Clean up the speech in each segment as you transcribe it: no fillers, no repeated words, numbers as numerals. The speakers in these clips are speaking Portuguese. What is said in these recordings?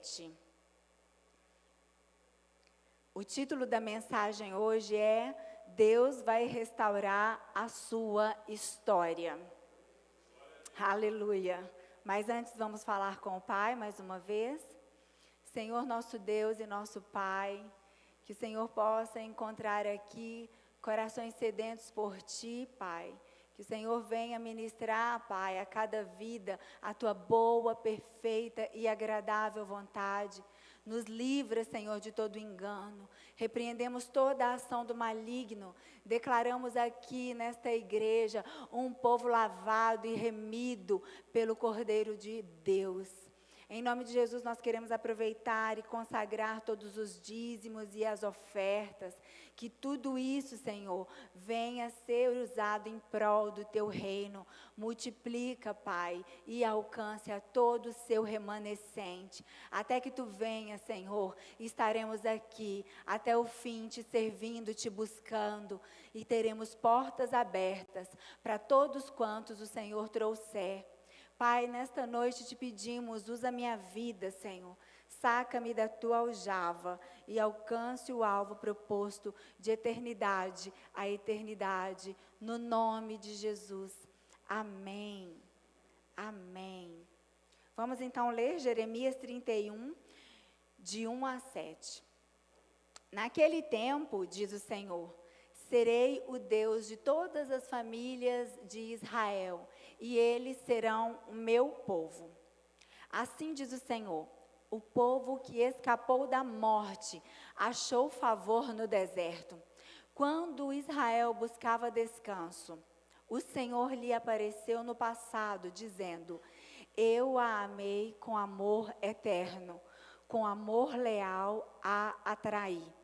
7. O título da mensagem hoje é Deus vai restaurar a sua história. Aleluia. Mas antes vamos falar com o Pai mais uma vez. Senhor nosso Deus e nosso Pai, que o Senhor possa encontrar aqui corações sedentos por Ti, Pai. Que o Senhor venha ministrar, Pai, a cada vida a Tua boa, perfeita e agradável vontade. Nos livra, Senhor, de todo engano. Repreendemos toda a ação do maligno. Declaramos aqui nesta igreja um povo lavado e remido pelo Cordeiro de Deus. Em nome de Jesus, nós queremos aproveitar e consagrar todos os dízimos e as ofertas. Que tudo isso, Senhor, venha ser usado em prol do Teu reino. Multiplica, Pai, e alcance a todo o Seu remanescente. Até que Tu venha, Senhor, estaremos aqui até o fim, Te servindo, Te buscando. E teremos portas abertas para todos quantos o Senhor trouxer. Pai, nesta noite Te pedimos, usa minha vida, Senhor. Saca-me da Tua aljava e alcance o alvo proposto de eternidade a eternidade, no nome de Jesus. Amém. Amém. Vamos então ler Jeremias 31, de 1 a 7. Naquele tempo, diz o Senhor, serei o Deus de todas as famílias de Israel, e eles serão o meu povo. Assim diz o Senhor, o povo que escapou da morte, achou favor no deserto. Quando Israel buscava descanso, o Senhor lhe apareceu no passado, dizendo, eu a amei com amor eterno, com amor leal a atraí.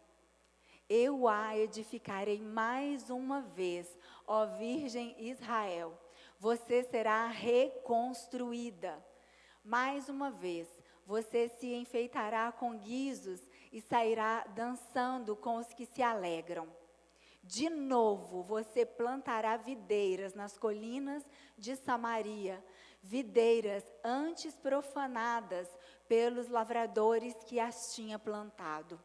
Eu a edificarei mais uma vez, ó Virgem Israel. Você será reconstruída. Mais uma vez, você se enfeitará com guizos e sairá dançando com os que se alegram. De novo, você plantará videiras nas colinas de Samaria, videiras antes profanadas pelos lavradores que as tinham plantado.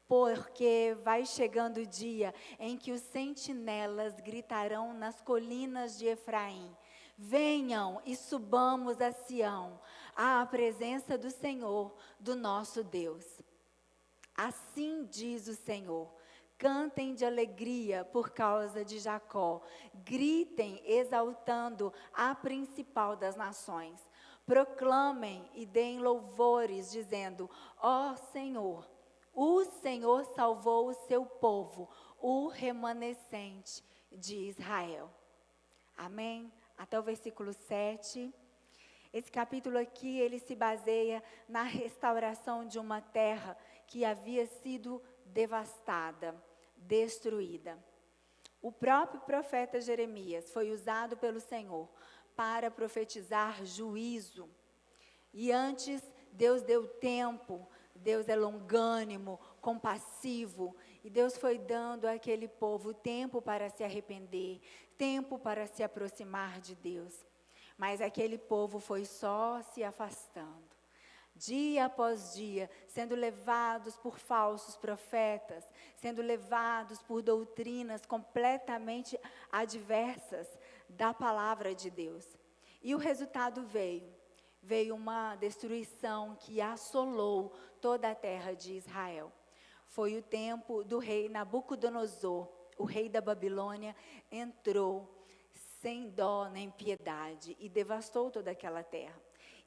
Porque vai chegando o dia em que os sentinelas gritarão nas colinas de Efraim, venham e subamos a Sião, à presença do Senhor, do nosso Deus. Assim diz o Senhor, cantem de alegria por causa de Jacó, gritem exaltando a principal das nações, proclamem e deem louvores dizendo, ó Senhor, o Senhor salvou o seu povo, o remanescente de Israel. Amém? Até o versículo 7. Esse capítulo aqui, ele se baseia na restauração de uma terra que havia sido devastada, destruída. O próprio profeta Jeremias foi usado pelo Senhor para profetizar juízo. E antes, Deus deu tempo. Deus é longânimo, compassivo, e Deus foi dando àquele povo tempo para se arrepender, tempo para se aproximar de Deus. Mas aquele povo foi só se afastando, dia após dia, sendo levados por falsos profetas, sendo levados por doutrinas completamente adversas da palavra de Deus. E o resultado veio uma destruição que assolou toda a terra de Israel. Foi o tempo do rei Nabucodonosor, o rei da Babilônia, entrou sem dó nem piedade e devastou toda aquela terra.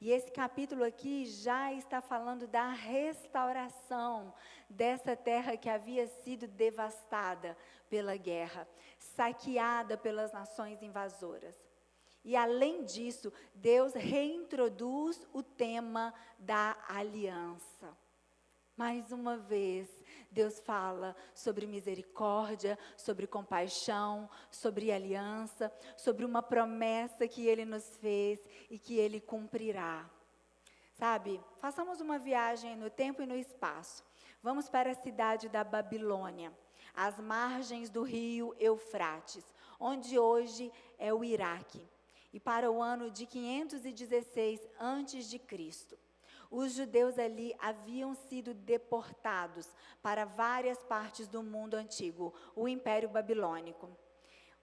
E esse capítulo aqui já está falando da restauração dessa terra que havia sido devastada pela guerra, saqueada pelas nações invasoras. E além disso, Deus reintroduz o tema da aliança. Mais uma vez, Deus fala sobre misericórdia, sobre compaixão, sobre aliança, sobre uma promessa que Ele nos fez e que Ele cumprirá. Sabe, façamos uma viagem no tempo e no espaço. Vamos para a cidade da Babilônia, às margens do rio Eufrates, onde hoje é o Iraque. E para o ano de 516 a.C., Os judeus ali haviam sido deportados para várias partes do mundo antigo, o Império Babilônico.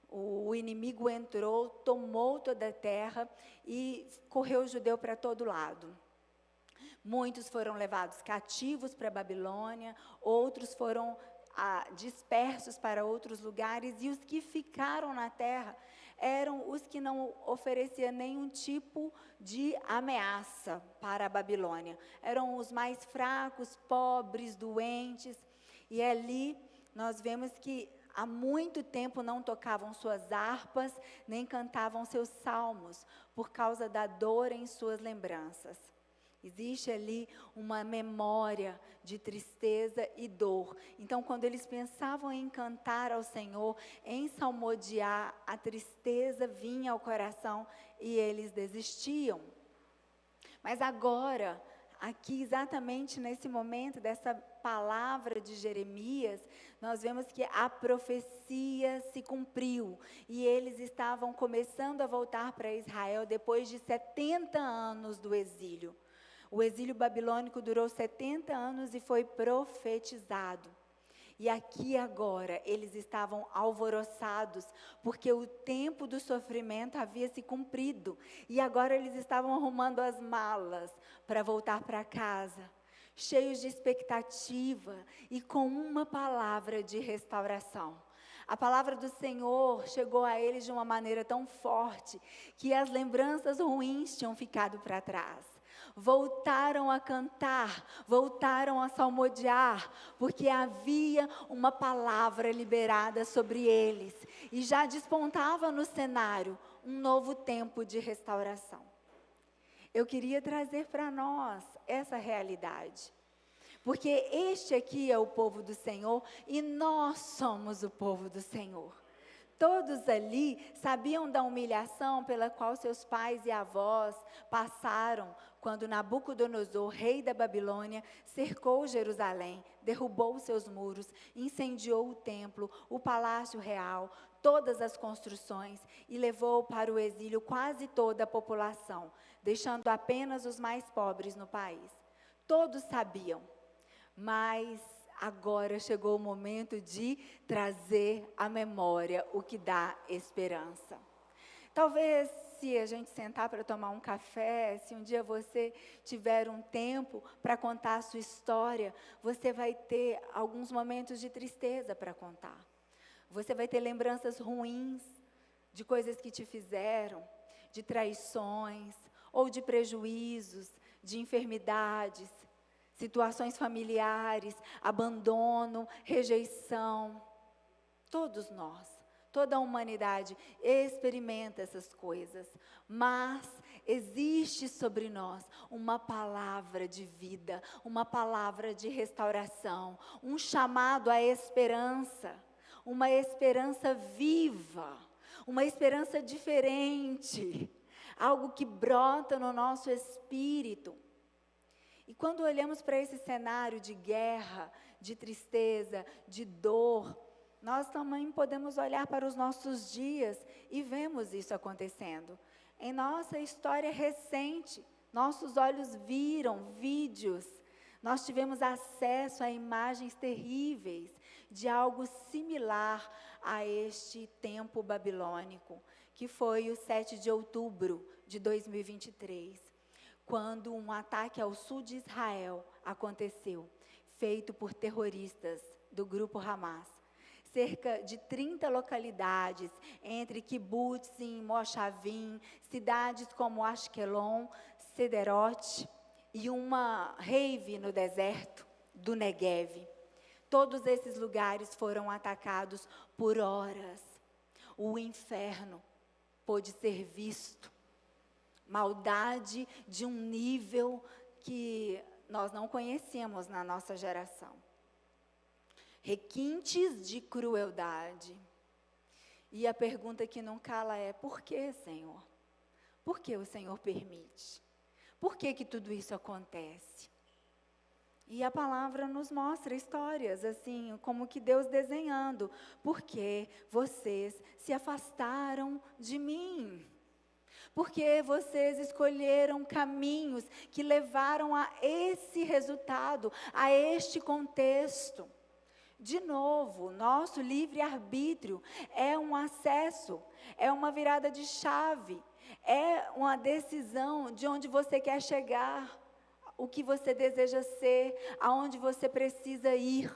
O inimigo entrou, tomou toda a terra e correu o judeu para todo lado. Muitos foram levados cativos para a Babilônia, outros foram dispersos para outros lugares, e os que ficaram na terra eram os que não ofereciam nenhum tipo de ameaça para a Babilônia. Eram os mais fracos, pobres, doentes, e ali nós vemos que há muito tempo não tocavam suas harpas, nem cantavam seus salmos, por causa da dor em suas lembranças. Existe ali uma memória de tristeza e dor. Então, quando eles pensavam em cantar ao Senhor, em salmodiar, a tristeza vinha ao coração e eles desistiam. Mas agora, aqui exatamente nesse momento dessa palavra de Jeremias, nós vemos que a profecia se cumpriu e eles estavam começando a voltar para Israel depois de 70 anos do exílio. O exílio babilônico durou 70 anos e foi profetizado. E aqui agora eles estavam alvoroçados, porque o tempo do sofrimento havia se cumprido. E agora eles estavam arrumando as malas para voltar para casa, cheios de expectativa e com uma palavra de restauração. A palavra do Senhor chegou a eles de uma maneira tão forte, que as lembranças ruins tinham ficado para trás. Voltaram a cantar, voltaram a salmodiar, porque havia uma palavra liberada sobre eles, e já despontava no cenário um novo tempo de restauração. Eu queria trazer para nós essa realidade, porque este aqui é o povo do Senhor, e nós somos o povo do Senhor. Todos ali sabiam da humilhação pela qual seus pais e avós passaram quando Nabucodonosor, rei da Babilônia, cercou Jerusalém, derrubou seus muros, incendiou o templo, o palácio real, todas as construções e levou para o exílio quase toda a população, deixando apenas os mais pobres no país. Todos sabiam, mas agora chegou o momento de trazer à memória o que dá esperança. Talvez, se a gente sentar para tomar um café, se um dia você tiver um tempo para contar a sua história, você vai ter alguns momentos de tristeza para contar. Você vai ter lembranças ruins de coisas que te fizeram, de traições, ou de prejuízos, de enfermidades, situações familiares, abandono, rejeição. Todos nós, toda a humanidade experimenta essas coisas, mas existe sobre nós uma palavra de vida, uma palavra de restauração, um chamado à esperança, uma esperança viva, uma esperança diferente, algo que brota no nosso espírito. E quando olhamos para esse cenário de guerra, de tristeza, de dor, nós também podemos olhar para os nossos dias e vemos isso acontecendo. Em nossa história recente, nossos olhos viram vídeos, nós tivemos acesso a imagens terríveis de algo similar a este tempo babilônico, que foi o 7 de outubro de 2023. Quando um ataque ao sul de Israel aconteceu, feito por terroristas do grupo Hamas. Cerca de 30 localidades, entre Kibbutzim, Moshavim, cidades como Ashkelon, Sderot e uma rave no deserto do Negev. Todos esses lugares foram atacados por horas. O inferno pôde ser visto. Maldade de um nível que nós não conhecemos na nossa geração. Requintes de crueldade. E a pergunta que não cala é: por que, Senhor? Por que o Senhor permite? Por que tudo isso acontece? E a palavra nos mostra histórias, assim, como que Deus desenhando. Porque vocês se afastaram de mim. porque vocês escolheram caminhos que levaram a esse resultado, a este contexto. De novo, nosso livre-arbítrio é um acesso, é uma virada de chave, é uma decisão de onde você quer chegar, o que você deseja ser, aonde você precisa ir.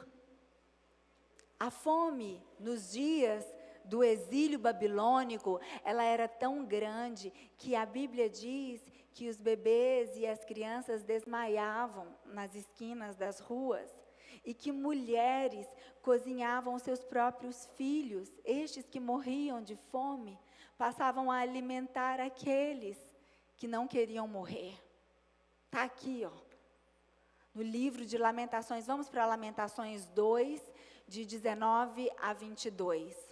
A fome nos dias do exílio babilônico, ela era tão grande que a Bíblia diz que os bebês e as crianças desmaiavam nas esquinas das ruas e que mulheres cozinhavam seus próprios filhos, estes que morriam de fome, passavam a alimentar aqueles que não queriam morrer. Está aqui, ó, no livro de Lamentações. Vamos para Lamentações 2, de 19 a 22.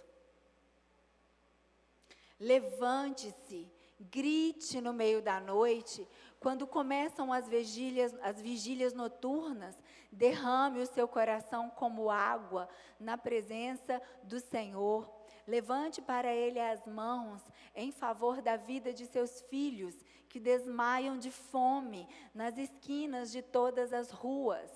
Levante-se, grite no meio da noite, quando começam as vigílias noturnas, derrame o seu coração como água na presença do Senhor. Levante para Ele as mãos em favor da vida de seus filhos, que desmaiam de fome nas esquinas de todas as ruas.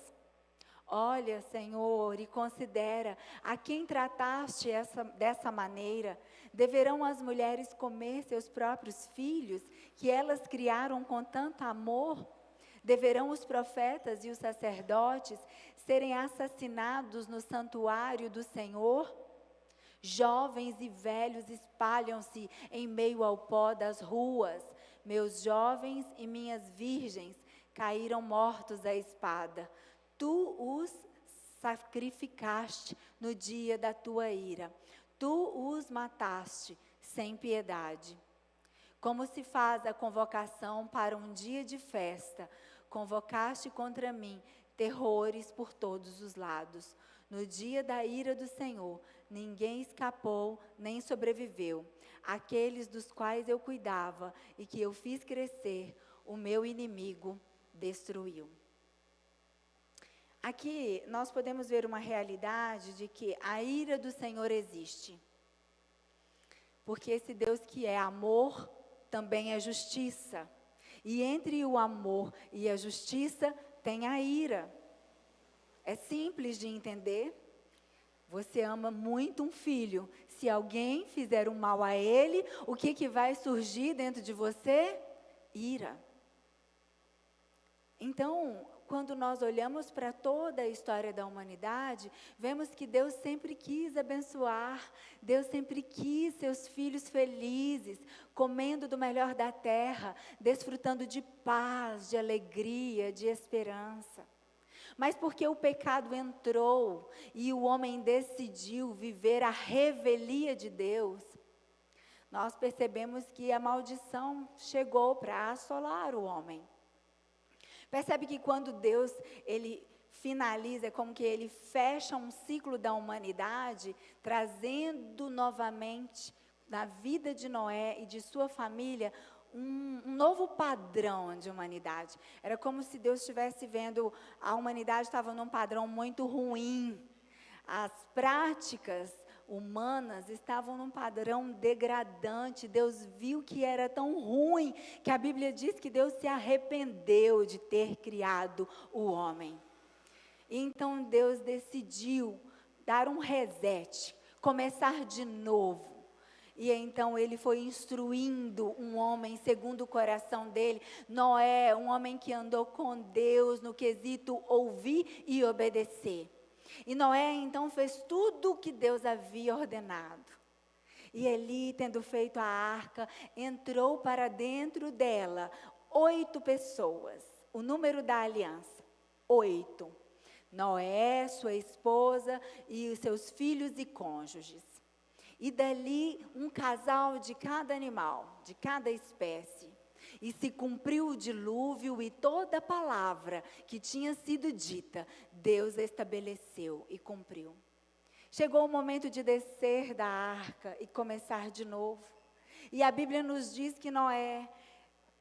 Olha, Senhor, e considera a quem trataste dessa maneira. Deverão as mulheres comer seus próprios filhos, que elas criaram com tanto amor? Deverão os profetas e os sacerdotes serem assassinados no santuário do Senhor? Jovens e velhos espalham-se em meio ao pó das ruas. Meus jovens e minhas virgens caíram mortos à espada. Tu os sacrificaste no dia da tua ira. Tu os mataste sem piedade. Como se faz a convocação para um dia de festa, convocaste contra mim terrores por todos os lados. No dia da ira do Senhor, ninguém escapou nem sobreviveu. Aqueles dos quais eu cuidava e que eu fiz crescer, o meu inimigo destruiu. Aqui nós podemos ver uma realidade de que a ira do Senhor existe. Porque esse Deus que é amor, também é justiça. E entre o amor e a justiça tem a ira. É simples de entender. Você ama muito um filho. Se alguém fizer um mal a ele, o que vai surgir dentro de você? Ira. Então, quando nós olhamos para toda a história da humanidade, vemos que Deus sempre quis abençoar, Deus sempre quis seus filhos felizes, comendo do melhor da terra, desfrutando de paz, de alegria, de esperança. Mas porque o pecado entrou e o homem decidiu viver a revelia de Deus, nós percebemos que a maldição chegou para assolar o homem. Percebe que quando Deus, ele finaliza, é como que ele fecha um ciclo da humanidade, trazendo novamente na vida de Noé e de sua família, um novo padrão de humanidade. Era como se Deus estivesse vendo, a humanidade estava num padrão muito ruim. As práticas humanas estavam num padrão degradante. Deus viu que era tão ruim, que a Bíblia diz que Deus se arrependeu de ter criado o homem. Então Deus decidiu dar um reset, começar de novo. E então ele foi instruindo um homem segundo o coração dele. Noé, um homem que andou com Deus no quesito ouvir e obedecer. E Noé então fez tudo o que Deus havia ordenado. E Eli, tendo feito a arca, entrou para dentro dela 8 pessoas. O número da aliança, 8. Noé, sua esposa e os seus filhos e cônjuges. E dali um casal de cada animal, de cada espécie. E se cumpriu o dilúvio e toda a palavra que tinha sido dita, Deus estabeleceu e cumpriu. Chegou o momento de descer da arca e começar de novo. E a Bíblia nos diz que Noé,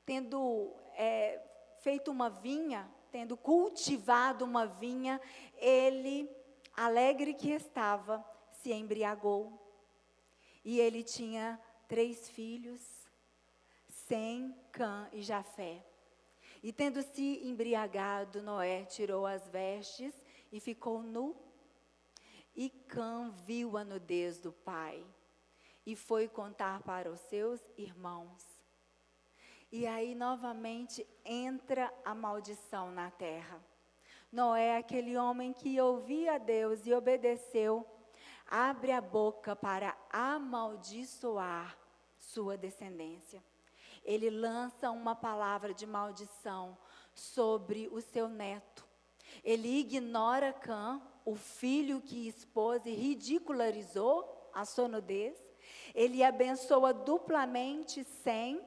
tendo feito uma vinha, tendo cultivado uma vinha, ele, alegre que estava, se embriagou. E ele tinha 3 filhos, Sem, Cã e Jafé. E tendo se embriagado, Noé tirou as vestes e ficou nu. E Cã viu a nudez do pai e foi contar para os seus irmãos. E aí novamente entra a maldição na terra. Noé, aquele homem que ouvia a Deus e obedeceu, abre a boca para amaldiçoar sua descendência. Ele lança uma palavra de maldição sobre o seu neto. Ele ignora Cã, o filho que expôs e ridicularizou a sua nudez. Ele abençoa duplamente Sem.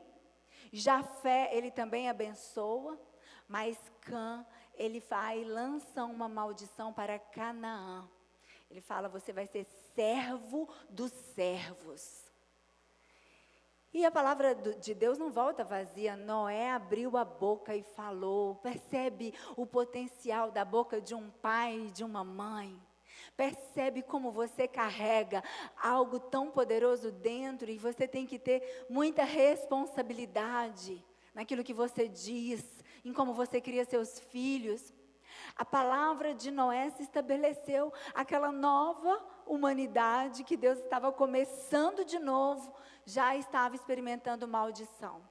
Jafé, ele também abençoa, mas Cã, ele vai e lança uma maldição para Canaã. Ele fala, você vai ser servo dos servos. E a palavra de Deus não volta vazia. Noé abriu a boca e falou. Percebe o potencial da boca de um pai e de uma mãe? Percebe como você carrega algo tão poderoso dentro e você tem que ter muita responsabilidade naquilo que você diz, em como você cria seus filhos. A palavra de Noé se estabeleceu, aquela nova humanidade que Deus estava começando de novo, já estava experimentando maldição.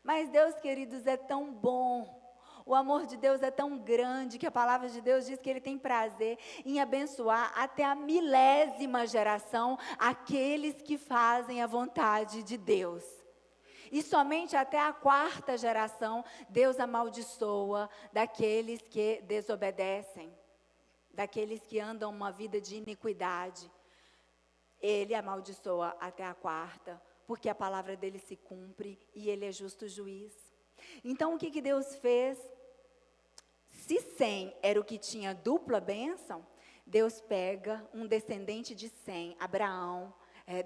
Mas Deus, queridos, é tão bom, o amor de Deus é tão grande, que a palavra de Deus diz que Ele tem prazer em abençoar até a 1000ª geração, aqueles que fazem a vontade de Deus. E somente até a 4ª geração, Deus amaldiçoa daqueles que desobedecem, daqueles que andam uma vida de iniquidade. Ele amaldiçoa até a 4ª, porque a palavra dele se cumpre e ele é justo juiz. Então, o que Deus fez? Se Sem era o que tinha dupla bênção, Deus pega um descendente de Sem, Abraão,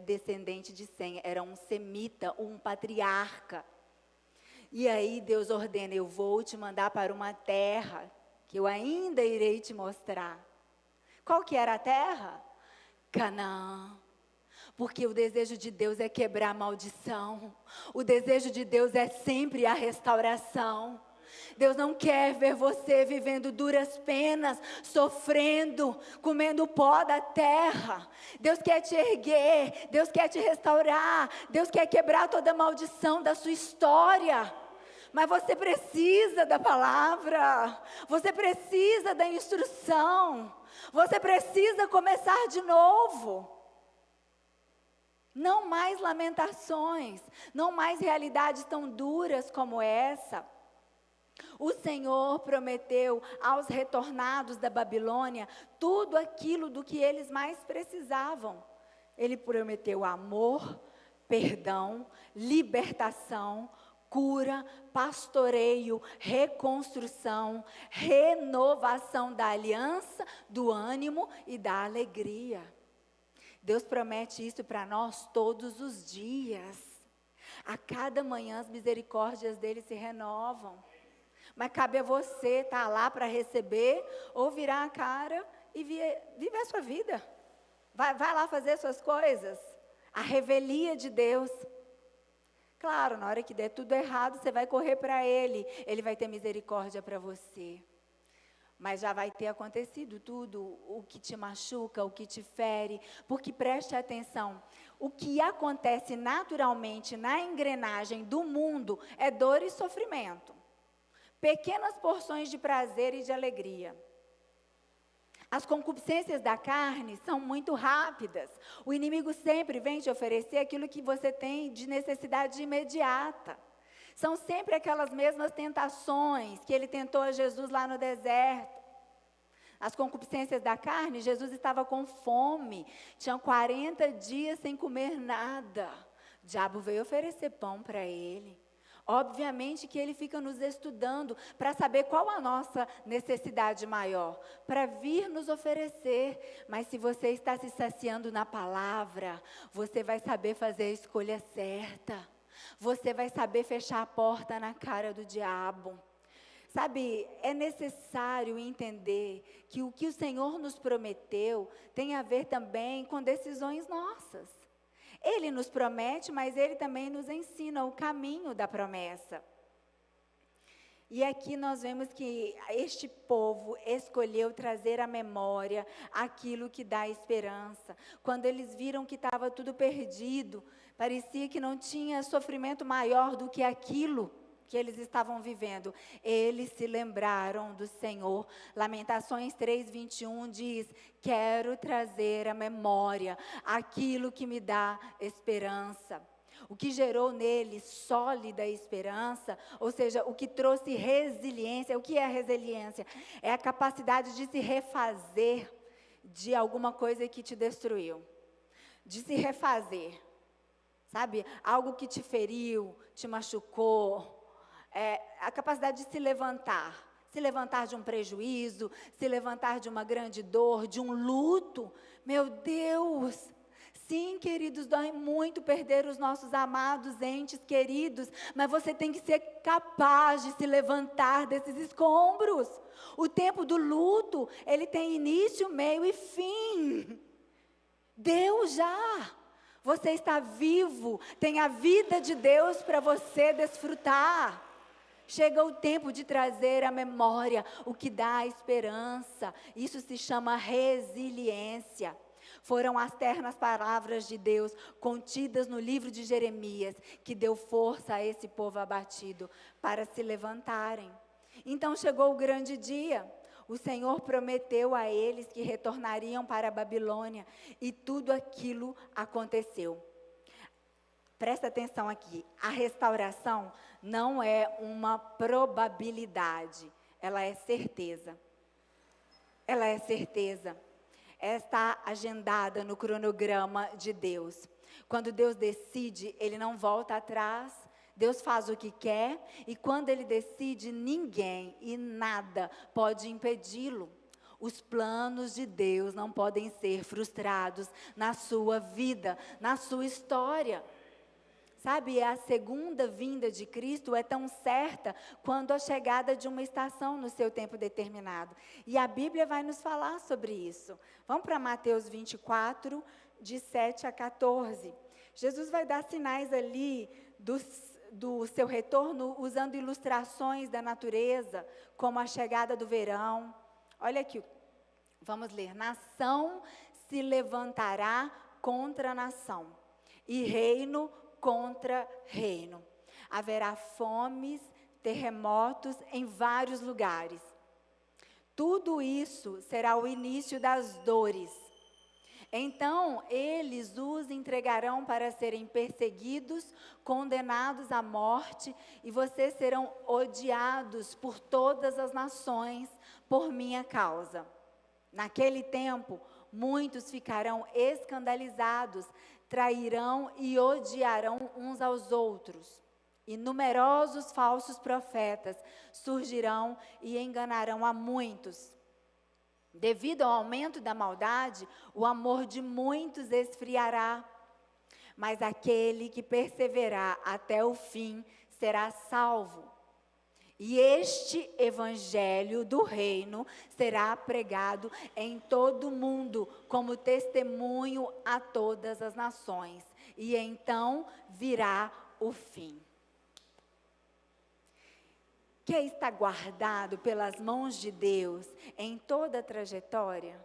descendente de Sem, era um semita, um patriarca. E aí Deus ordena, eu vou te mandar para uma terra, que eu ainda irei te mostrar. Qual que era a terra? Canaã. Porque o desejo de Deus é quebrar a maldição. O desejo de Deus é sempre a restauração. Deus não quer ver você vivendo duras penas, sofrendo, comendo o pó da terra. Deus quer te erguer, Deus quer te restaurar, Deus quer quebrar toda a maldição da sua história. Mas você precisa da palavra, você precisa da instrução, você precisa começar de novo. Não mais lamentações, não mais realidades tão duras como essa. O Senhor prometeu aos retornados da Babilônia tudo aquilo do que eles mais precisavam. Ele prometeu amor, perdão, libertação, cura, pastoreio, reconstrução, renovação da aliança, do ânimo e da alegria. Deus promete isso para nós todos os dias. A cada manhã as misericórdias dele se renovam. Mas cabe a você estar lá para receber ou virar a cara e viver a sua vida. Vai lá fazer suas coisas. A revelia de Deus. Claro, na hora que der tudo errado, você vai correr para Ele. Ele vai ter misericórdia para você. Mas já vai ter acontecido tudo, o que te machuca, o que te fere. Porque preste atenção, o que acontece naturalmente na engrenagem do mundo é dor e sofrimento. Pequenas porções de prazer e de alegria. As concupiscências da carne são muito rápidas. O inimigo sempre vem te oferecer aquilo que você tem de necessidade imediata. São sempre aquelas mesmas tentações que ele tentou a Jesus lá no deserto. As concupiscências da carne, Jesus estava com fome. Tinha 40 dias sem comer nada. O diabo veio oferecer pão para ele. Obviamente que ele fica nos estudando para saber qual a nossa necessidade maior, para vir nos oferecer. Mas se você está se saciando na palavra, você vai saber fazer a escolha certa. Você vai saber fechar a porta na cara do diabo. Sabe, é necessário entender que o que o Senhor nos prometeu tem a ver também com decisões nossas. Ele nos promete, mas Ele também nos ensina o caminho da promessa. E aqui nós vemos que este povo escolheu trazer à memória aquilo que dá esperança. Quando eles viram que estava tudo perdido, parecia que não tinha sofrimento maior do que aquilo que eles estavam vivendo. Eles se lembraram do Senhor. Lamentações 3:21 diz: quero trazer à memória aquilo que me dá esperança. O que gerou nele sólida esperança, ou seja, o que trouxe resiliência. O que é a resiliência? É a capacidade de se refazer de alguma coisa que te destruiu. De se refazer, sabe? Algo que te feriu, te machucou. A capacidade de se levantar de um prejuízo, se levantar de uma grande dor, de um luto. Meu Deus! Sim, queridos, dói muito perder os nossos amados entes queridos, mas você tem que ser capaz de se levantar desses escombros. O tempo do luto, ele tem início, meio e fim. Deus já. Você está vivo, tem a vida de Deus para você desfrutar. Chega o tempo de trazer à memória o que dá esperança. Isso se chama resiliência. Foram as ternas palavras de Deus, contidas no livro de Jeremias, que deu força a esse povo abatido para se levantarem. Então chegou o grande dia. O Senhor prometeu a eles que retornariam para a Babilônia, e tudo aquilo aconteceu. Presta atenção aqui, a restauração não é uma probabilidade, ela é certeza. Ela é certeza. Está agendada no cronograma de Deus. Quando Deus decide, Ele não volta atrás. Deus faz o que quer, e quando Ele decide, ninguém e nada pode impedi-lo. Os planos de Deus não podem ser frustrados na sua vida, na sua história. Sabe, a segunda vinda de Cristo é tão certa quanto a chegada de uma estação no seu tempo determinado. E a Bíblia vai nos falar sobre isso. Vamos para Mateus 24, de 7 a 14. Jesus vai dar sinais ali do seu retorno, usando ilustrações da natureza, como a chegada do verão. Olha aqui, vamos ler. Nação se levantará contra nação, e reino contra reino. Haverá fomes, terremotos em vários lugares. Tudo isso será o início das dores. Então, eles os entregarão para serem perseguidos, condenados à morte, e vocês serão odiados por todas as nações por minha causa. Naquele tempo, muitos ficarão escandalizados, trairão e odiarão uns aos outros. E numerosos falsos profetas surgirão e enganarão a muitos. Devido ao aumento da maldade, o amor de muitos esfriará. Mas aquele que perseverar até o fim será salvo. E este evangelho do reino será pregado em todo o mundo como testemunho a todas as nações. E então virá o fim. Quer estar guardado pelas mãos de Deus em toda a trajetória?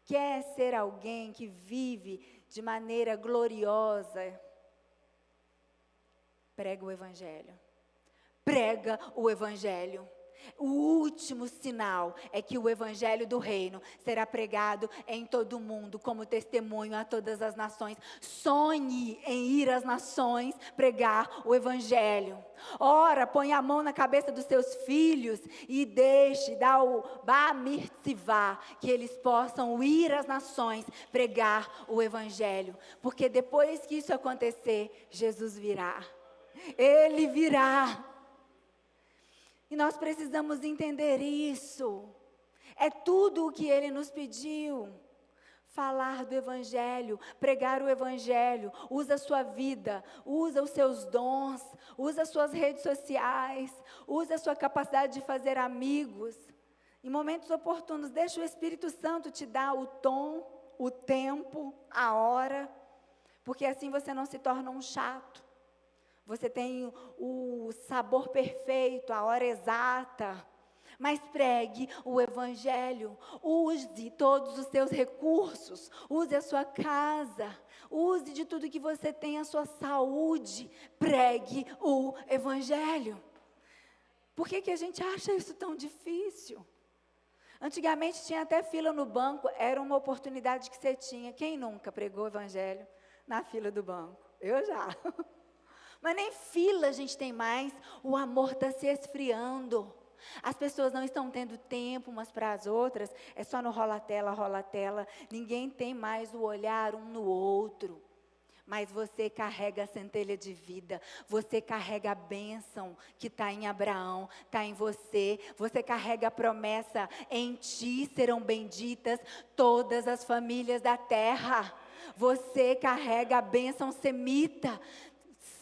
Quer ser alguém que vive de maneira gloriosa? Prega o evangelho. Prega o evangelho. O último sinal é que o evangelho do reino será pregado em todo o mundo como testemunho a todas as nações. Sonhe em ir às nações pregar o evangelho. Ora, põe a mão na cabeça dos seus filhos e dá o Bar Mitzvah, que eles possam ir às nações pregar o evangelho. Porque depois que isso acontecer, Jesus virá. Ele virá. E nós precisamos entender isso. É tudo o que Ele nos pediu. Falar do Evangelho, pregar o Evangelho. Usa a sua vida, usa os seus dons, usa as suas redes sociais, usa a sua capacidade de fazer amigos. Em momentos oportunos, deixa o Espírito Santo te dar o tom, o tempo, a hora. porque assim você não se torna um chato. Você tem o sabor perfeito, a hora exata. Mas pregue o Evangelho, use todos os seus recursos, use a sua casa, use de tudo que você tem, a sua saúde, pregue o Evangelho. Por que a gente acha isso tão difícil? Antigamente tinha até fila no banco, era uma oportunidade que você tinha. Quem nunca pregou o Evangelho na fila do banco? Eu já. Mas nem fila a gente tem mais, o amor está se esfriando. As pessoas não estão tendo tempo umas para as outras, é só no rola-tela, ninguém tem mais o olhar um no outro. Mas você carrega a centelha de vida, você carrega a bênção que está em Abraão, está em você. Você carrega a promessa, em ti serão benditas todas as famílias da terra. Você carrega a bênção semita.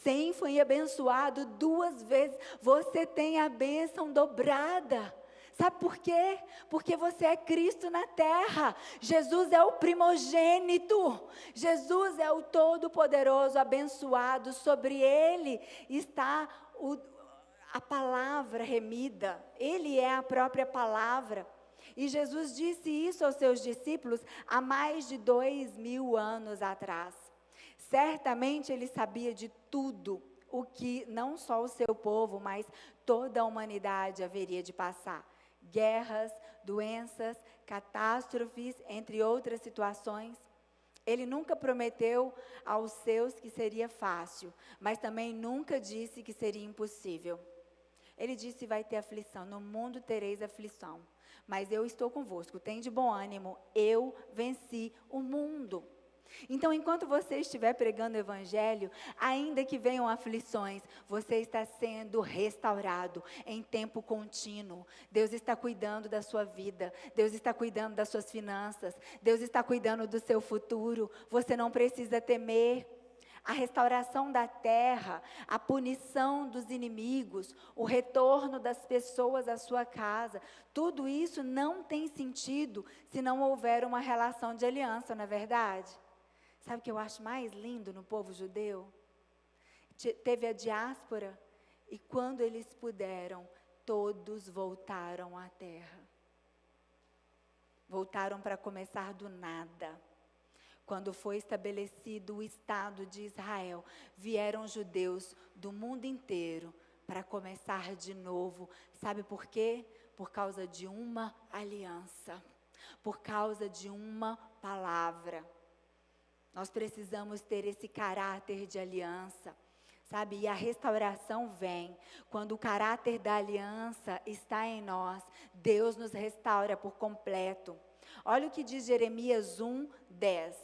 Sem foi abençoado 2 vezes, você tem a bênção dobrada. Sabe por quê? Porque você é Cristo na terra. Jesus é o primogênito. Jesus é o todo-poderoso, abençoado. Sobre ele está a palavra remida. Ele é a própria palavra. E Jesus disse isso aos seus discípulos há mais de 2000 anos atrás. Certamente ele sabia de tudo o que não só o seu povo, mas toda a humanidade haveria de passar. Guerras, doenças, catástrofes, entre outras situações. Ele nunca prometeu aos seus que seria fácil, mas também nunca disse que seria impossível. Ele disse: vai ter aflição, no mundo tereis aflição, mas eu estou convosco, tem de bom ânimo, eu venci o mundo. Então, enquanto você estiver pregando o Evangelho, ainda que venham aflições, você está sendo restaurado em tempo contínuo. Deus está cuidando da sua vida, Deus está cuidando das suas finanças, Deus está cuidando do seu futuro. Você não precisa temer. A restauração da terra, a punição dos inimigos, o retorno das pessoas à sua casa, tudo isso não tem sentido se não houver uma relação de aliança, não é verdade? Sabe o que eu acho mais lindo no povo judeu? Teve a diáspora e quando eles puderam, todos voltaram à terra. Voltaram para começar do nada. Quando foi estabelecido o Estado de Israel, vieram judeus do mundo inteiro para começar de novo. Sabe por quê? Por causa de uma aliança, por causa de uma palavra. Nós precisamos ter esse caráter de aliança, sabe? E a restauração vem quando o caráter da aliança está em nós. Deus nos restaura por completo. Olha o que diz Jeremias 1:10.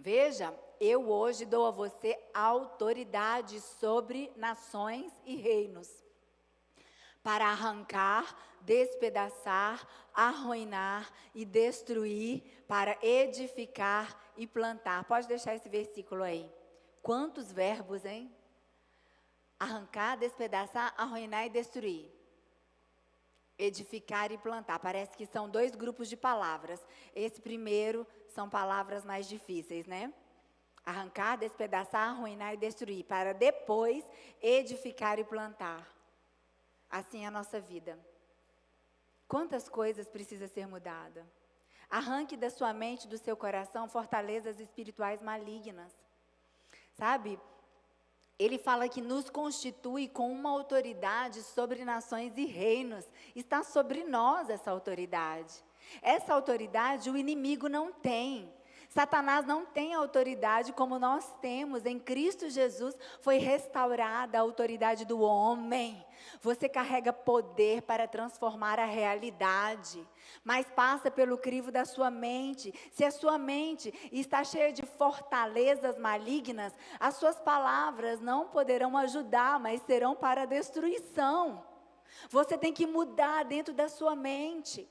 Veja, eu hoje dou a você autoridade sobre nações e reinos, para arrancar, despedaçar, arruinar e destruir, para edificar e plantar. Pode deixar esse versículo aí. Quantos verbos, hein? Arrancar, despedaçar, arruinar e destruir. Edificar e plantar. Parece que são 2 grupos de palavras. Esse primeiro são palavras mais difíceis, né? Arrancar, despedaçar, arruinar e destruir, para depois edificar e plantar. Assim é a nossa vida. Quantas coisas precisa ser mudada? Arranque da sua mente, do seu coração, fortalezas espirituais malignas. Sabe? Ele fala que nos constitui com uma autoridade sobre nações e reinos. Está sobre nós essa autoridade. Essa autoridade o inimigo não tem. Satanás não tem autoridade como nós temos. Em Cristo Jesus foi restaurada a autoridade do homem. Você carrega poder para transformar a realidade, mas passa pelo crivo da sua mente. Se a sua mente está cheia de fortalezas malignas, as suas palavras não poderão ajudar, mas serão para a destruição. Você tem que mudar dentro da sua mente.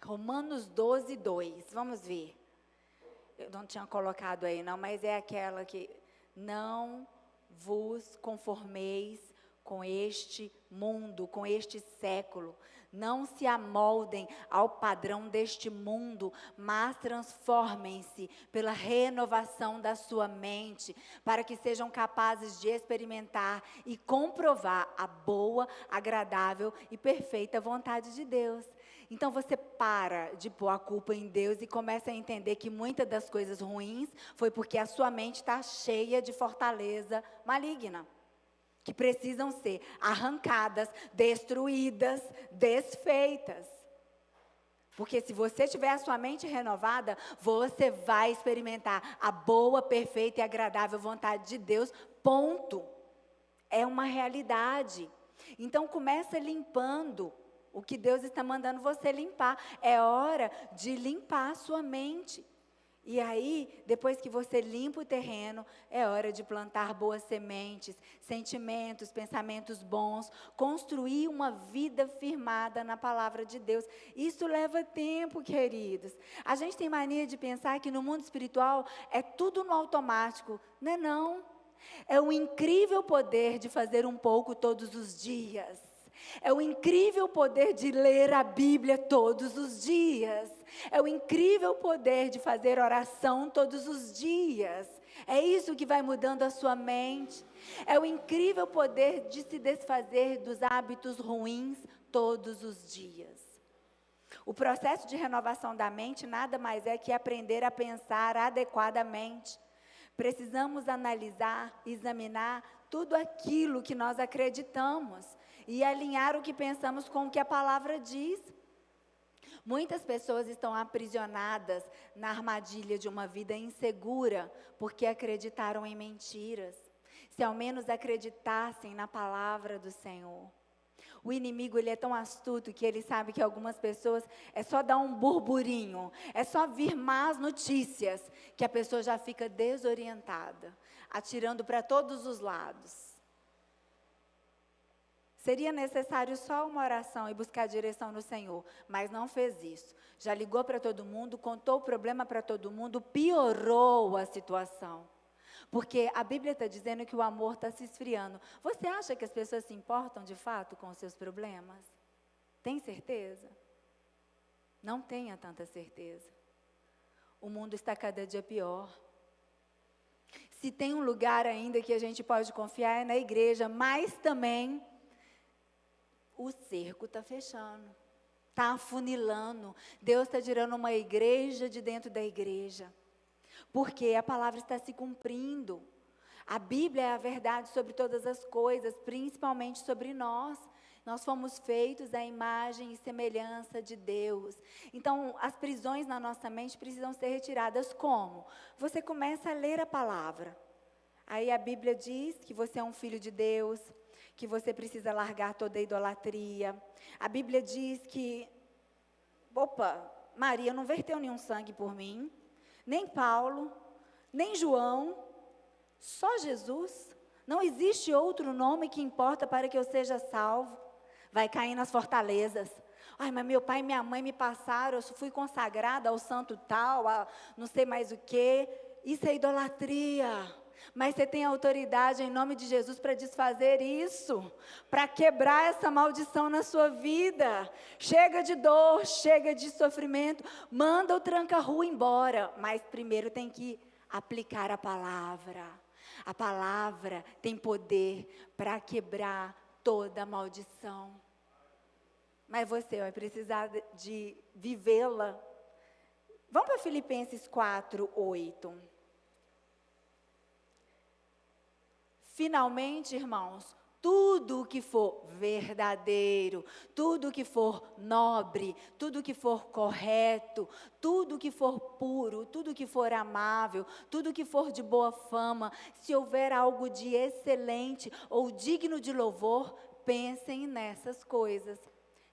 Romanos 12:2, vamos ver. Eu não tinha colocado aí não, mas é aquela que: não vos conformeis com este mundo, com este século. Não se amoldem ao padrão deste mundo, mas transformem-se pela renovação da sua mente, para que sejam capazes de experimentar e comprovar a boa, agradável e perfeita vontade de Deus. Então você para de pôr a culpa em Deus e começa a entender que muitas das coisas ruins foi porque a sua mente está cheia de fortaleza maligna, que precisam ser arrancadas, destruídas, desfeitas. Porque se você tiver a sua mente renovada, você vai experimentar a boa, perfeita e agradável vontade de Deus, ponto. É uma realidade. Então começa limpando o que Deus está mandando você limpar. É hora de limpar a sua mente. E aí, depois que você limpa o terreno, é hora de plantar boas sementes, sentimentos, pensamentos bons, construir uma vida firmada na palavra de Deus. Isso leva tempo, queridos. A gente tem mania de pensar que no mundo espiritual é tudo no automático. Não é não. É o incrível poder de fazer um pouco todos os dias. É o incrível poder de ler a Bíblia todos os dias. É o incrível poder de fazer oração todos os dias. É isso que vai mudando a sua mente. É o incrível poder de se desfazer dos hábitos ruins todos os dias. O processo de renovação da mente nada mais é que aprender a pensar adequadamente. Precisamos analisar, examinar tudo aquilo que nós acreditamos e alinhar o que pensamos com o que a palavra diz. Muitas pessoas estão aprisionadas na armadilha de uma vida insegura porque acreditaram em mentiras. Se ao menos acreditassem na palavra do Senhor. O inimigo, ele é tão astuto que ele sabe que algumas pessoas, é só dar um burburinho, é só vir más notícias, que a pessoa já fica desorientada, atirando para todos os lados. Seria necessário só uma oração e buscar direção no Senhor, mas não fez isso. Já ligou para todo mundo, contou o problema para todo mundo, piorou a situação. Porque a Bíblia está dizendo que o amor está se esfriando. Você acha que as pessoas se importam de fato com os seus problemas? Tem certeza? Não tenha tanta certeza. O mundo está cada dia pior. Se tem um lugar ainda que a gente pode confiar é na igreja, mas também o cerco está fechando, está afunilando. Deus está tirando uma igreja de dentro da igreja. Porque a palavra está se cumprindo. A Bíblia é a verdade sobre todas as coisas, principalmente sobre nós. Nós fomos feitos à imagem e semelhança de Deus. Então, as prisões na nossa mente precisam ser retiradas como? Você começa a ler a palavra. Aí a Bíblia diz que você é um filho de Deus, que você precisa largar toda a idolatria. A Bíblia diz que, Maria não verteu nenhum sangue por mim. Nem Paulo, nem João, só Jesus. Não existe outro nome que importa para que eu seja salvo. Vai cair nas fortalezas. Ai, mas meu pai e minha mãe me passaram, eu fui consagrada ao santo tal, a não sei mais o quê. Isso é idolatria. Mas você tem autoridade em nome de Jesus para desfazer isso, para quebrar essa maldição na sua vida. Chega de dor, chega de sofrimento, manda o tranca-rua embora, mas primeiro tem que aplicar a palavra. A palavra tem poder para quebrar toda a maldição. Mas você vai precisar de vivê-la. Vamos para Filipenses 4:8. Finalmente, irmãos, tudo o que for verdadeiro, tudo o que for nobre, tudo o que for correto, tudo o que for puro, tudo o que for amável, tudo o que for de boa fama, se houver algo de excelente ou digno de louvor, pensem nessas coisas.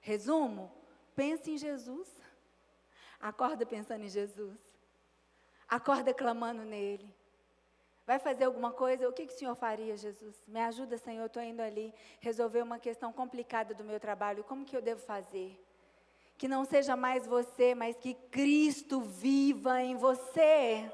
Resumo, pense em Jesus. Acorda pensando em Jesus. Acorda clamando nele. Vai fazer alguma coisa? O que o Senhor faria, Jesus? Me ajuda, Senhor, eu estou indo ali resolver uma questão complicada do meu trabalho. Como que eu devo fazer? Que não seja mais você, mas que Cristo viva em você.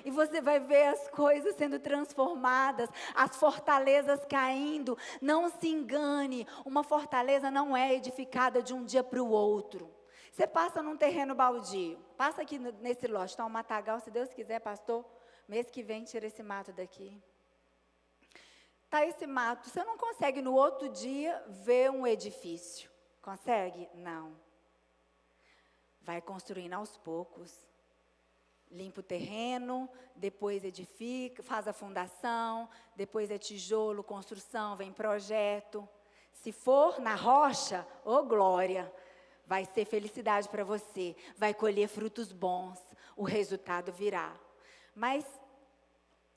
e você vai ver as coisas sendo transformadas, as fortalezas caindo. Não se engane, uma fortaleza não é edificada de um dia para o outro. Você passa num terreno baldio, passa aqui nesse lote, está um matagal, se Deus quiser, pastor, mês que vem tira esse mato daqui. Está esse mato, você não consegue no outro dia ver um edifício. Consegue? Não. Vai construindo aos poucos. Limpa o terreno, depois edifica, faz a fundação, depois é tijolo, construção, vem projeto. Se for na rocha, ô glória, vai ser felicidade para você, vai colher frutos bons, o resultado virá. Mas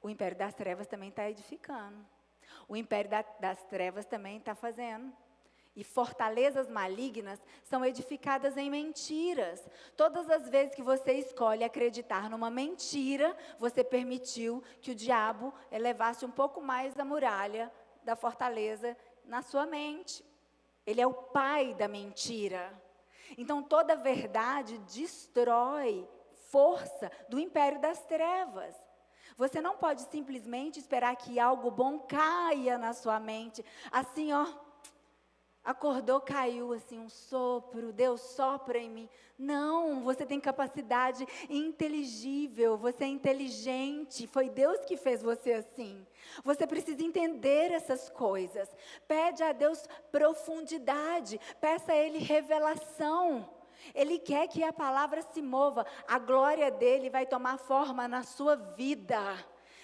o império das trevas também está edificando. O império das trevas também está fazendo. E fortalezas malignas são edificadas em mentiras. Todas as vezes que você escolhe acreditar numa mentira, você permitiu que o diabo elevasse um pouco mais a muralha da fortaleza na sua mente. Ele é o pai da mentira. Então, toda verdade destrói força do império das trevas. Você não pode simplesmente esperar que algo bom caia na sua mente. Assim, ó, acordou, caiu assim um sopro, Deus sopra em mim. Não, você tem capacidade inteligível, você é inteligente, foi Deus que fez você assim. Você precisa entender essas coisas. Pede a Deus profundidade, peça a Ele revelação. Ele quer que a palavra se mova, a glória dele vai tomar forma na sua vida.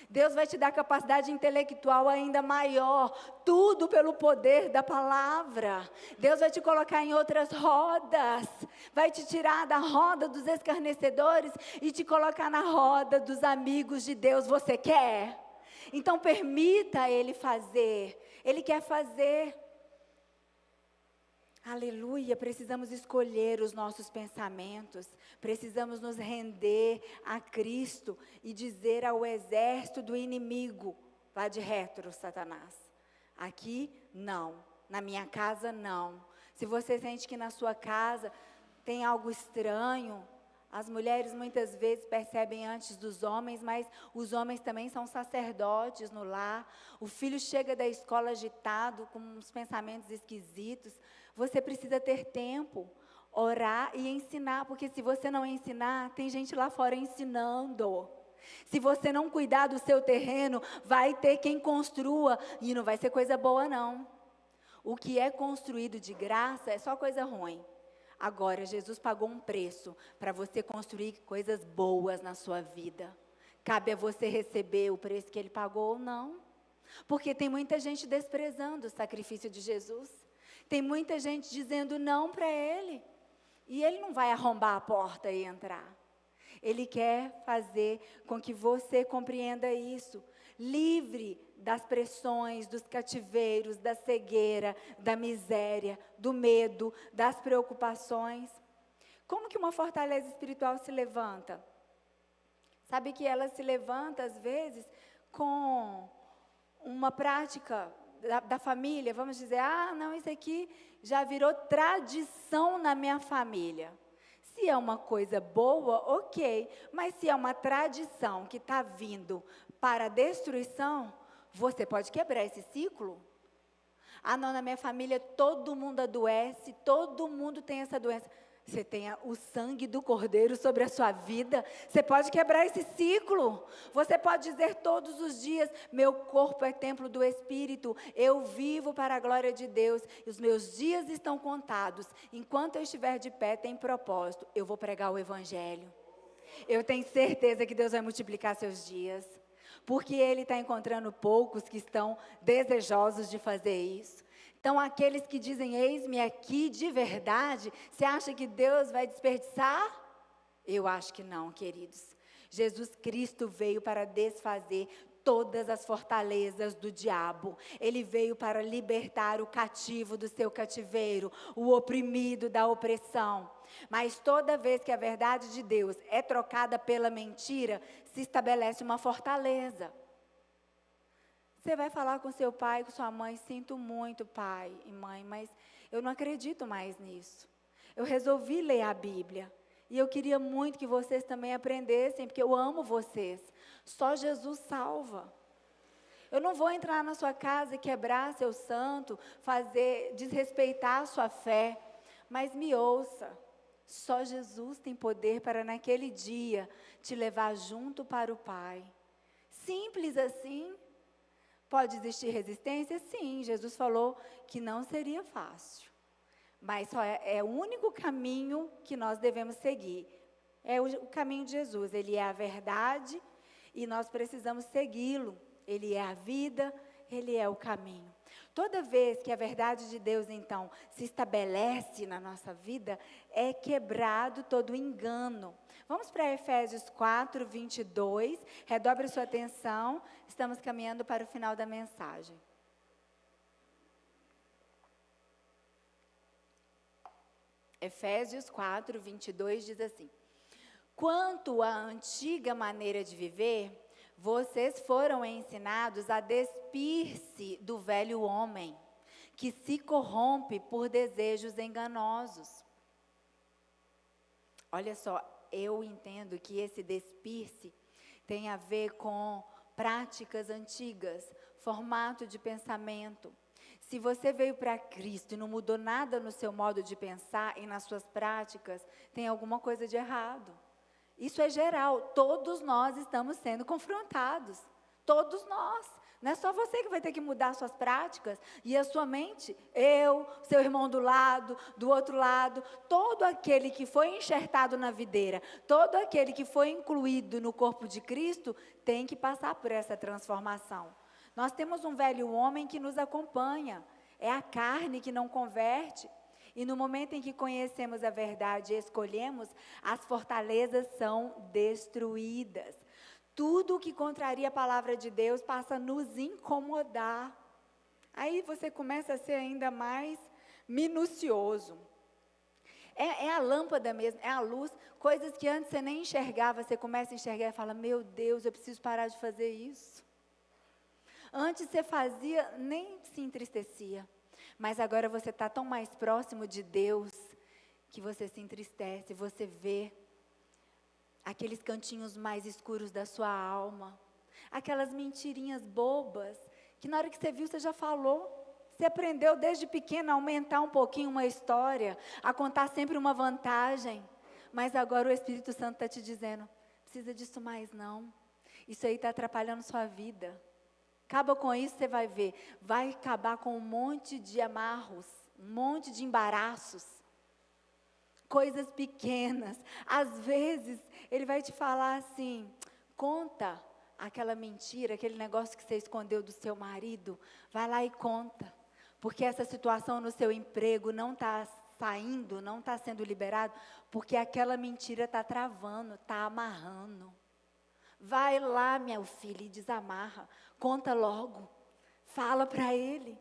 Deus vai te dar capacidade intelectual ainda maior, tudo pelo poder da palavra. Deus vai te colocar em outras rodas, vai te tirar da roda dos escarnecedores e te colocar na roda dos amigos de Deus. Você quer? Então permita Ele fazer, Ele quer fazer. Aleluia, precisamos escolher os nossos pensamentos, precisamos nos render a Cristo e dizer ao exército do inimigo: vá de retro, Satanás. Aqui, não. Na minha casa, não. Se você sente que na sua casa tem algo estranho, as mulheres muitas vezes percebem antes dos homens, mas os homens também são sacerdotes no lar. O filho chega da escola agitado, com uns pensamentos esquisitos. Você precisa ter tempo, orar e ensinar, porque se você não ensinar, tem gente lá fora ensinando. Se você não cuidar do seu terreno, vai ter quem construa, e não vai ser coisa boa não. O que é construído de graça é só coisa ruim. Agora, Jesus pagou um preço para você construir coisas boas na sua vida. Cabe a você receber o preço que Ele pagou ou não. Porque tem muita gente desprezando o sacrifício de Jesus. Tem muita gente dizendo não para Ele. E Ele não vai arrombar a porta e entrar. Ele quer fazer com que você compreenda isso. Livre das pressões, dos cativeiros, da cegueira, da miséria, do medo, das preocupações. Como que uma fortaleza espiritual se levanta? Sabe que ela se levanta, às vezes, com uma prática da família. Vamos dizer, não, isso aqui já virou tradição na minha família. Se é uma coisa boa, ok. Mas se é uma tradição que está vindo para a destruição, você pode quebrar esse ciclo. Não, na minha família todo mundo adoece, todo mundo tem essa doença. Você tem o sangue do Cordeiro sobre a sua vida. Você pode quebrar esse ciclo. Você pode dizer todos os dias: meu corpo é templo do Espírito. Eu vivo para a glória de Deus. E os meus dias estão contados. Enquanto eu estiver de pé, tem propósito. Eu vou pregar o Evangelho. Eu tenho certeza que Deus vai multiplicar seus dias. Porque Ele está encontrando poucos que estão desejosos de fazer isso. Então, aqueles que dizem, eis-me aqui de verdade, você acha que Deus vai desperdiçar? Eu acho que não, queridos. Jesus Cristo veio para desfazer todas as fortalezas do diabo. Ele veio para libertar o cativo do seu cativeiro, o oprimido da opressão. Mas toda vez que a verdade de Deus é trocada pela mentira, se estabelece uma fortaleza. Você vai falar com seu pai, com sua mãe: sinto muito, pai e mãe, mas eu não acredito mais nisso. Eu resolvi ler a Bíblia. E eu queria muito que vocês também aprendessem, porque eu amo vocês. Só Jesus salva. Eu não vou entrar na sua casa e quebrar seu santo, desrespeitar a sua fé, mas me ouça. Só Jesus tem poder para naquele dia te levar junto para o Pai. Simples assim. Pode existir resistência? Sim, Jesus falou que não seria fácil. Mas só é o único caminho que nós devemos seguir. É o caminho de Jesus. Ele é a verdade e nós precisamos segui-lo. Ele é a vida, Ele é o caminho. Toda vez que a verdade de Deus, então, se estabelece na nossa vida, é quebrado todo o engano. Vamos para Efésios 4, 22. Redobre sua atenção, estamos caminhando para o final da mensagem. Efésios 4, 22 diz assim: quanto à antiga maneira de viver, vocês foram ensinados a despir-se do velho homem, que se corrompe por desejos enganosos. Olha só, eu entendo que esse despir-se tem a ver com práticas antigas, formato de pensamento. Se você veio para Cristo e não mudou nada no seu modo de pensar e nas suas práticas, tem alguma coisa de errado. Isso é geral, todos nós estamos sendo confrontados, todos nós. Não é só você que vai ter que mudar suas práticas e a sua mente, eu, seu irmão do outro lado, todo aquele que foi enxertado na videira, todo aquele que foi incluído no corpo de Cristo, tem que passar por essa transformação. Nós temos um velho homem que nos acompanha, é a carne que não converte. E no momento em que conhecemos a verdade e escolhemos, as fortalezas são destruídas. Tudo que contraria a palavra de Deus passa a nos incomodar. Aí você começa a ser ainda mais minucioso. É a lâmpada mesmo, é a luz. Coisas que antes você nem enxergava, você começa a enxergar e fala: meu Deus, eu preciso parar de fazer isso. Antes você fazia, nem se entristecia. Mas agora você está tão mais próximo de Deus, que você se entristece, você vê aqueles cantinhos mais escuros da sua alma, aquelas mentirinhas bobas, que na hora que você viu, você já falou. Você aprendeu desde pequena a aumentar um pouquinho uma história, a contar sempre uma vantagem, mas agora o Espírito Santo está te dizendo: precisa disso mais não, isso aí está atrapalhando sua vida. Acaba com isso, você vai ver, vai acabar com um monte de amarros, um monte de embaraços, coisas pequenas. Às vezes, ele vai te falar assim: conta aquela mentira, aquele negócio que você escondeu do seu marido, vai lá e conta, porque essa situação no seu emprego não está saindo, não está sendo liberado, porque aquela mentira está travando, está amarrando. Vai lá, meu filho, e desamarra, conta logo, fala para ele,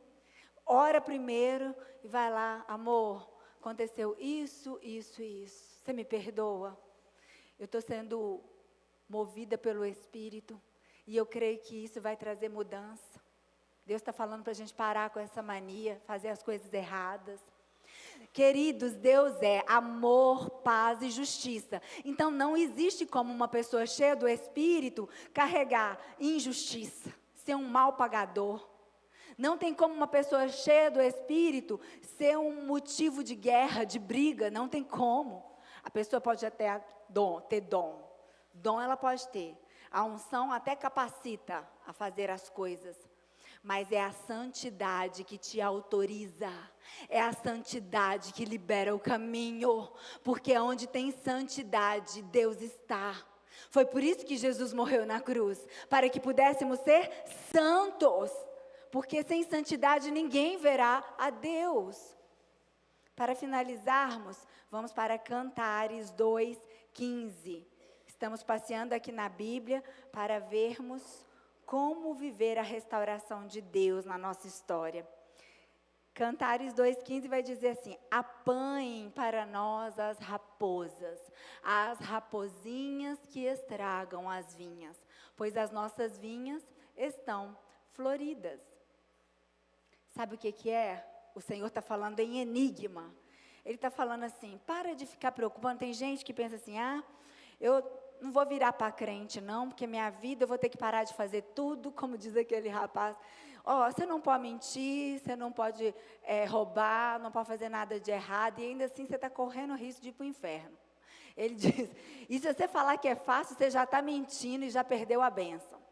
ora primeiro e vai lá: amor, aconteceu isso, isso e isso, você me perdoa? Eu estou sendo movida pelo Espírito e eu creio que isso vai trazer mudança. Deus está falando para a gente parar com essa mania, fazer as coisas erradas. Queridos, Deus é amor, paz e justiça. Então não existe como uma pessoa cheia do Espírito carregar injustiça, ser um mal pagador. Não tem como uma pessoa cheia do Espírito ser um motivo de guerra, de briga, não tem como. A pessoa pode até ter dom. Dom ela pode ter. A unção até capacita a fazer as coisas. Mas é a santidade que te autoriza, é a santidade que libera o caminho, porque onde tem santidade, Deus está. Foi por isso que Jesus morreu na cruz, para que pudéssemos ser santos, porque sem santidade ninguém verá a Deus. Para finalizarmos, vamos para Cantares 2:15. Estamos passeando aqui na Bíblia para vermos como viver a restauração de Deus na nossa história. Cantares 2:15 vai dizer assim: apanhem para nós as raposinhas que estragam as vinhas, pois as nossas vinhas estão floridas. Sabe o que é? O Senhor está falando em enigma. Ele está falando assim: para de ficar preocupando. Tem gente que pensa assim: eu não vou virar para crente não, porque minha vida eu vou ter que parar de fazer tudo, como diz aquele rapaz. Você não pode mentir, você não pode roubar, não pode fazer nada de errado, e ainda assim você está correndo o risco de ir para o inferno. Ele diz, e se você falar que é fácil, você já está mentindo e já perdeu a bênção.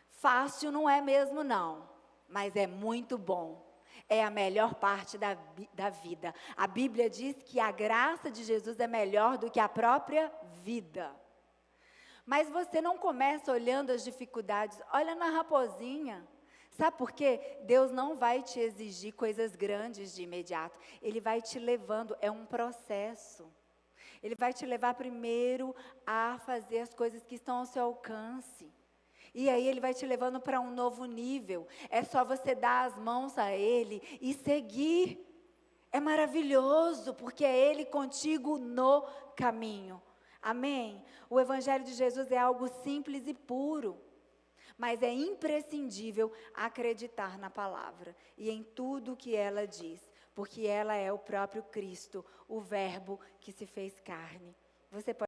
Fácil não é mesmo não, mas é muito bom. É a melhor parte da vida. A Bíblia diz que a graça de Jesus é melhor do que a própria vida. Mas você não começa olhando as dificuldades, olha na raposinha. Sabe por quê? Deus não vai te exigir coisas grandes de imediato. Ele vai te levando, é um processo. Ele vai te levar primeiro a fazer as coisas que estão ao seu alcance. E aí Ele vai te levando para um novo nível. É só você dar as mãos a Ele e seguir. É maravilhoso, porque é Ele contigo no caminho. Amém? O Evangelho de Jesus é algo simples e puro. Mas é imprescindível acreditar na palavra e em tudo o que ela diz. Porque ela é o próprio Cristo, o Verbo que se fez carne. Você pode